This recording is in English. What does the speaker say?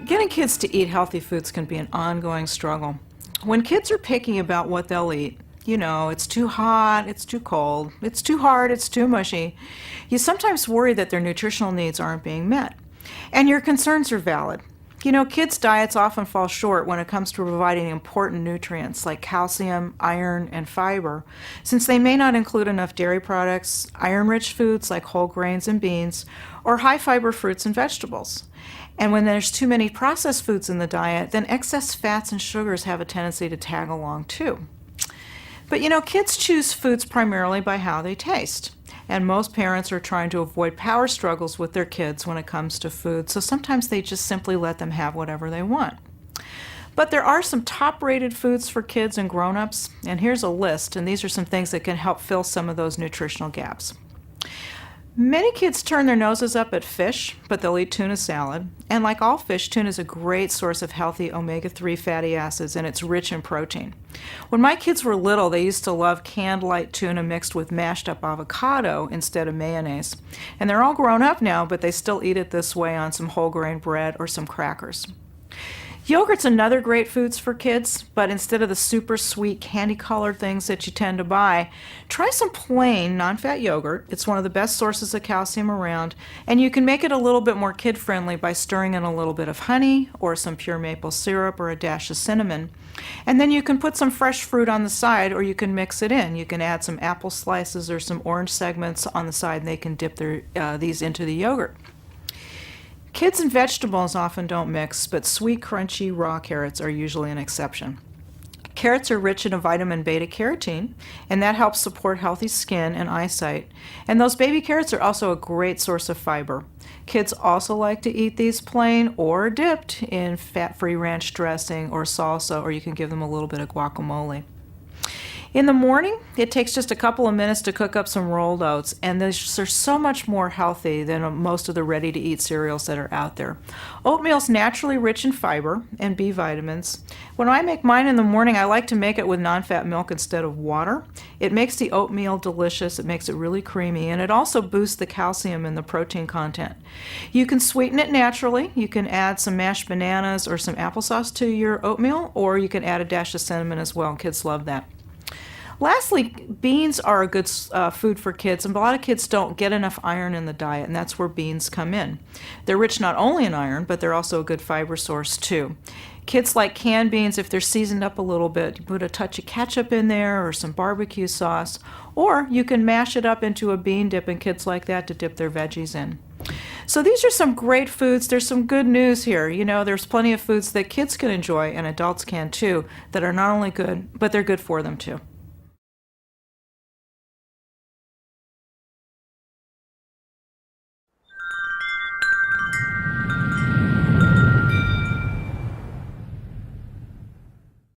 Getting kids to eat healthy foods can be an ongoing struggle. When kids are picky about what they'll eat, it's too hot, it's too cold, it's too hard, it's too mushy, you sometimes worry that their nutritional needs aren't being met. And your concerns are valid. Kids' diets often fall short when it comes to providing important nutrients like calcium, iron, and fiber, since they may not include enough dairy products, iron-rich foods like whole grains and beans, or high-fiber fruits and vegetables. And when there's too many processed foods in the diet, then excess fats and sugars have a tendency to tag along too. But kids choose foods primarily by how they taste. And most parents are trying to avoid power struggles with their kids when it comes to food, so sometimes they just simply let them have whatever they want. But there are some top-rated foods for kids and grown-ups, and here's a list, and these are some things that can help fill some of those nutritional gaps. Many kids turn their noses up at fish, but they'll eat tuna salad. And like all fish, tuna is a great source of healthy omega-3 fatty acids, and it's rich in protein. When my kids were little, they used to love canned light tuna mixed with mashed up avocado instead of mayonnaise. And they're all grown up now, but they still eat it this way on some whole grain bread or some crackers. Yogurt's another great food for kids, but instead of the super sweet candy-colored things that you tend to buy, try some plain non-fat yogurt. It's one of the best sources of calcium around, and you can make it a little bit more kid-friendly by stirring in a little bit of honey or some pure maple syrup or a dash of cinnamon. And then you can put some fresh fruit on the side, or you can mix it in. You can add some apple slices or some orange segments on the side, and they can dip these into the yogurt. Kids and vegetables often don't mix, but sweet, crunchy, raw carrots are usually an exception. Carrots are rich in a vitamin beta-carotene, and that helps support healthy skin and eyesight. And those baby carrots are also a great source of fiber. Kids also like to eat these plain or dipped in fat-free ranch dressing or salsa, or you can give them a little bit of guacamole. In the morning, it takes just a couple of minutes to cook up some rolled oats, and they're so much more healthy than most of the ready-to-eat cereals that are out there. Oatmeal's naturally rich in fiber and B vitamins. When I make mine in the morning, I like to make it with non-fat milk instead of water. It makes the oatmeal delicious, it makes it really creamy, and it also boosts the calcium and the protein content. You can sweeten it naturally. You can add some mashed bananas or some applesauce to your oatmeal, or you can add a dash of cinnamon as well. Kids love that. Lastly, beans are a good food for kids, and a lot of kids don't get enough iron in the diet, and that's where beans come in. They're rich not only in iron, but they're also a good fiber source too. Kids like canned beans if they're seasoned up a little bit. You put a touch of ketchup in there or some barbecue sauce, or you can mash it up into a bean dip, and kids like that to dip their veggies in. So these are some great foods. There's some good news here. There's plenty of foods that kids can enjoy and adults can too that are not only good, but they're good for them too.